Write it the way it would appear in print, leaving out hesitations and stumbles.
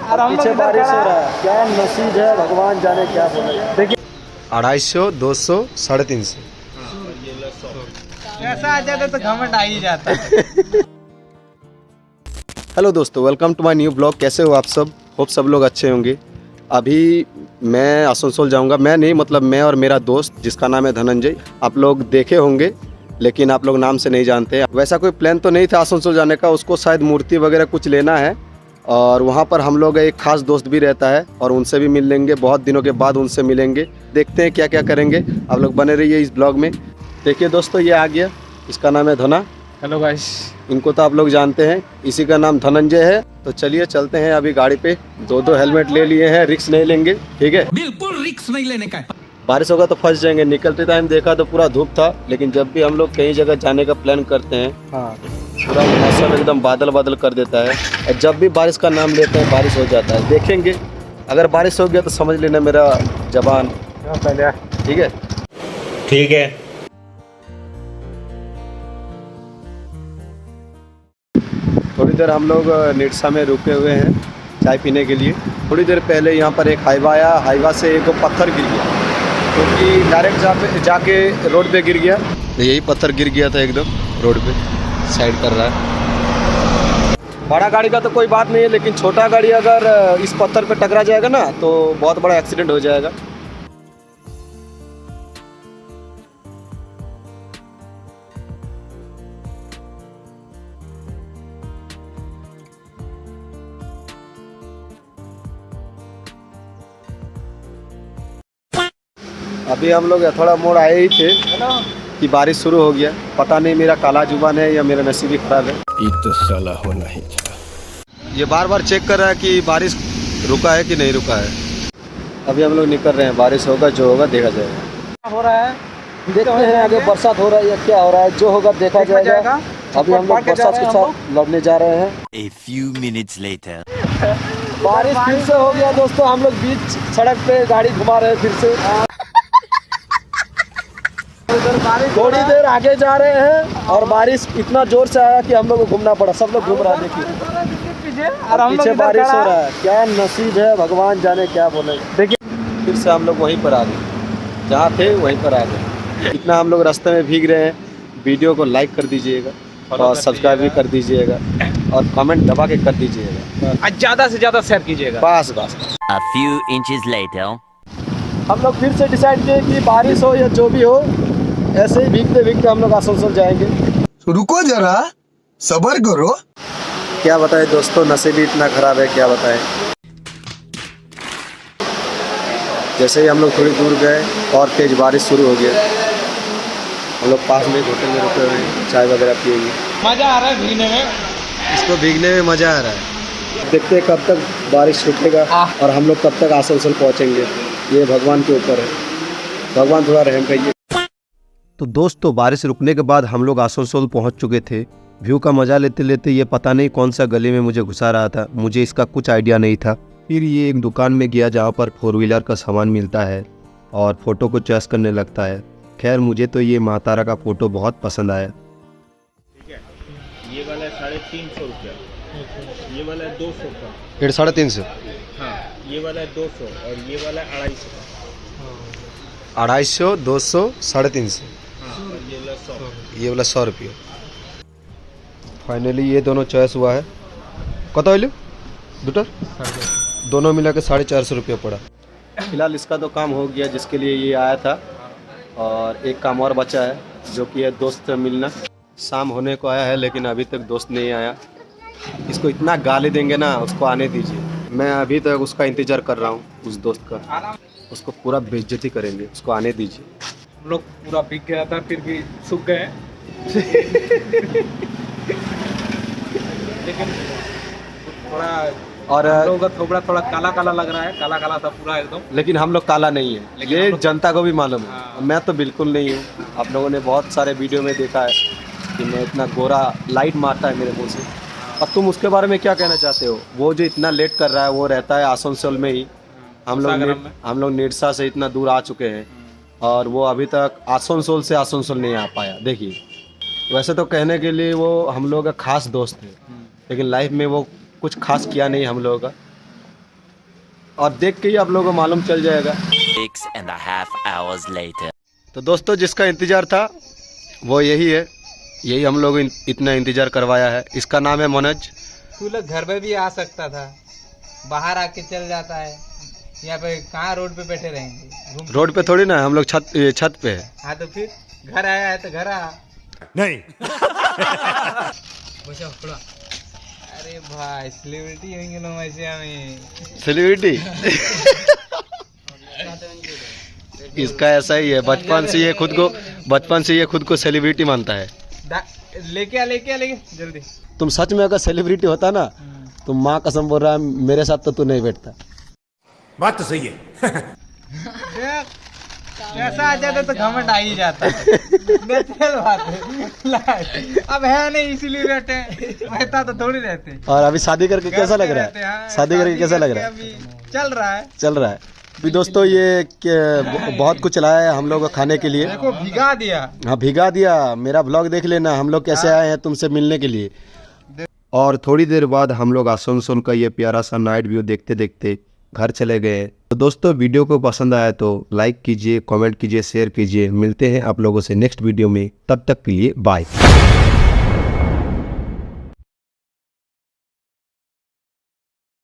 पीछे बारिश हो रहा है, क्या नसीब है, भगवान जाने क्या बोले। देखिए 250, 200, 350। ऐसा आ जाता तो घमंड आ ही जाता है। हेलो दोस्तों, welcome to my new blog. कैसे हो आप सब? होप सब लोग अच्छे होंगे। अभी मैं आसनसोल जाऊंगा। मैं नहीं, मतलब मैं और मेरा दोस्त जिसका नाम है धनंजय। आप लोग देखे होंगे लेकिन आप लोग नाम से नहीं जानते। वैसा कोई प्लान तो नहीं था आसनसोल जाने का। उसको शायद मूर्ति वगैरह कुछ लेना है और वहाँ पर हम लोग, एक खास दोस्त भी रहता है और उनसे भी मिल लेंगे। बहुत दिनों के बाद उनसे मिलेंगे। देखते हैं क्या क्या करेंगे। आप लोग बने रहिए इस ब्लॉग में। देखिए दोस्तों, ये आ गया, इसका नाम है धना। Hello guys. इनको तो आप लोग जानते हैं, इसी का नाम धनंजय है। तो चलिए चलते हैं अभी गाड़ी पे। दो हेलमेट ले लिए हैं, रिस्क नहीं लेंगे, ठीक है? बिल्कुल रिस्क नहीं लेने का। बारिश होगा तो फंस जाएंगे। निकलते टाइम देखा तो पूरा धूप था, लेकिन जब भी हम लोग कहीं जगह जाने का प्लान करते हैं पूरा मौसम एकदम बादल बादल कर देता है। और जब भी बारिश का नाम लेते हैं बारिश हो जाता है। देखेंगे, अगर बारिश हो गया तो समझ लेना मेरा जबान, ठीक है? ठीक है। थोड़ी देर हम लोग निरसा में रुके हुए हैं चाय पीने के लिए। थोड़ी देर पहले यहाँ पर एक हाईवा आया। हाईवा से एक पत्थर गिर गया, क्योंकि डायरेक्ट जाके रोड पे गिर गया। यही पत्थर गिर गया था एकदम रोड पे, साइड कर रहा है। बड़ा गाड़ी का तो कोई बात नहीं है, लेकिन छोटा गाड़ी अगर इस पत्थर पे टकरा जाएगा ना तो बहुत बड़ा एक्सीडेंट हो जाएगा। अभी हम लोग थोड़ा मोड़ आए ही थे कि बारिश शुरू हो गया। पता नहीं मेरा काला जुबान है या मेरा नसीब ही खराब है। ये तो साला होना ही था। ये बार बार चेक कर रहा है कि बारिश रुका है कि नहीं रुका है। अभी हम लोग निकल रहे हैं। बारिश होगा, जो होगा देखा जाएगा। क्या हो रहा है? देखते हैं आगे बरसात हो रहा है या क्या हो रहा है। जो होगा देखा जाएगा। अभी हम लोग बरसात के साथ लड़ने जा रहे हैं। A few minutes later. बारिश फिर से हो गया दोस्तों। हम लोग बीच सड़क पे गाड़ी घुमा रहे हैं फिर से। थोड़ी देर आगे जा रहे हैं और बारिश इतना जोर से आया कि हम लोग को घूमना पड़ा। सब लोग घूम रहा है, देखिए पीछे बारिश हो रहा है, क्या नसीब है, भगवान जाने क्या बोले। देखिए फिर से हम लोग वहीं पर आ गए, जहाँ थे वहीं पर आ गए। इतना हम लोग रास्ते में भीग रहे हैं। वीडियो को लाइक कर दीजिएगा और सब्सक्राइब भी कर दीजिएगा और कमेंट दबा के कर दीजिएगा। ज़्यादा से ज़्यादा शेयर कीजिएगा। बस बस। A few inches later. हम लोग फिर से डिसाइड किए कि बारिश हो या जो भी हो, ऐसे ही भीगते भीगते हम लोग आसनसोल जाएंगे। रुको जरा, सब्र करो। क्या बताएं दोस्तों, नसीब ही इतना खराब है, क्या बताएं। जैसे ही हम लोग थोड़ी दूर गए और तेज बारिश शुरू हो गया। हम लोग पास में होटल में रुके हुए हैं, चाय वगैरह पिएंगे। मजा आ रहा है भीगने में। इसको भीगने में मज़ा आ रहा है। देखते हैं कब तक बारिश रुकेगा और हम लोग कब तक आसनसोल पहुंचेंगे। ये भगवान के ऊपर है। भगवान थोड़ा रहम करिए। तो दोस्तों, बारिश रुकने के बाद हम लोग आसनसोल पहुंच चुके थे। व्यू का मज़ा लेते लेते ये पता नहीं कौन सा गली में मुझे घुसा रहा था। मुझे इसका कुछ आइडिया नहीं था। फिर ये एक दुकान में गया जहाँ पर 4 व्हीलर का सामान मिलता है और फ़ोटो को चॉइस करने लगता है। खैर मुझे तो ये माँ तारा का फ़ोटो बहुत पसंद आया। ठीक है, ये वाला है 350 रुपया, ये वाला है 200 का। 350। हाँ, ये वाला है 200 और ये वाला है 250 का। 250, 200, 350। हाँ, और ये वाला 100। ये वाला 100 रुपये। फाइनली ये दोनों चॉइस हुआ है। कत हो दुटर दोनों मिला के 450 रुपये पड़ा। फिलहाल इसका तो काम हो गया जिसके लिए ये आया था, और एक काम और बचा है जो कि है दोस्त से मिलना। शाम होने को आया है लेकिन अभी तक दोस्त नहीं आया। इसको इतना गाली देंगे ना, उसको आने दीजिए। मैं अभी तक उसका इंतज़ार कर रहा हूँ, उस दोस्त का। उसको पूरा बेइज्जती करेंगे, उसको आने दीजिए। हम लोग पूरा भीग गया था फिर भी सूख गए। लेकिन थोड़ा और हम लोगों का थोड़ा काला काला लग रहा है। काला काला था पूरा एकदम। लेकिन हम लोग काला नहीं है, लेकिन ये हम लोग- जनता को भी मालूम है। हाँ। मैं तो बिल्कुल नहीं हूँ। आप लोगों ने बहुत सारे वीडियो में देखा है कि मैं इतना गोरा, लाइट मारता है मेरे मुंह से। अब तुम उसके बारे में क्या कहना चाहते हो? वो जो इतना लेट कर रहा है वो रहता है आसनसोल में ही। हम लोग निरसा से इतना दूर आ चुके हैं और वो अभी तक आसनसोल से आसनसोल नहीं आ पाया। देखिए, वैसे तो कहने के लिए वो हम लोग का खास दोस्त है, लेकिन लाइफ में वो कुछ खास किया नहीं हम लोगों का। और देख के ही आप लोगों को मालूम चल जाएगा। 6.5 hours later. तो दोस्तों जिसका इंतज़ार था वो यही है, यही हम लोग इतना इंतज़ार करवाया है। इसका नाम है मनोज। तू लोग घर पे भी आ सकता था, बाहर आके चल जाता है। यहाँ पे कहाँ रोड पे बैठे रहेंगे? रोड पे थोड़ी ना, हम लोग छत पे है। हाँ तो फिर घर आया है तो घर आ। नहीं। अरे भाई सेलिब्रिटी होंगे ना मलेशिया में। सेलिब्रिटी इसका ऐसा ही है, बचपन से ये खुद को सेलिब्रिटी मानता है। लेके आ जल्दी। तुम सच में अगर सेलिब्रिटी होता ना, तुम माँ कसम बोल रहा है मेरे साथ तो तू नहीं बैठता। बात तो सही है। ऐसा आ जाता तो घमंड आ ही जाता। नेचुरल बात है। अब है नहीं इसीलिए बैठे, रहता तो थोड़ी रहते। और अभी शादी करके कैसा लग रहा है? शादी करके कैसा लग रहा है? अभी चल रहा है। अभी दोस्तों ये बहुत कुछ लाया है हम लोग को खाने के लिए। देखो भिगा दिया। हाँ भिगा दिया। मेरा ब्लॉग देख लेना, हम लोग कैसे आए हैं तुमसे मिलने के लिए। और थोड़ी देर बाद हम लोग आसनसोल का ये प्यारा सा नाइट व्यू देखते देखते घर चले गए। तो दोस्तों वीडियो को पसंद आया तो लाइक कीजिए, कमेंट कीजिए, शेयर कीजिए। मिलते हैं आप लोगों से नेक्स्ट वीडियो में, तब तक के लिए बाय।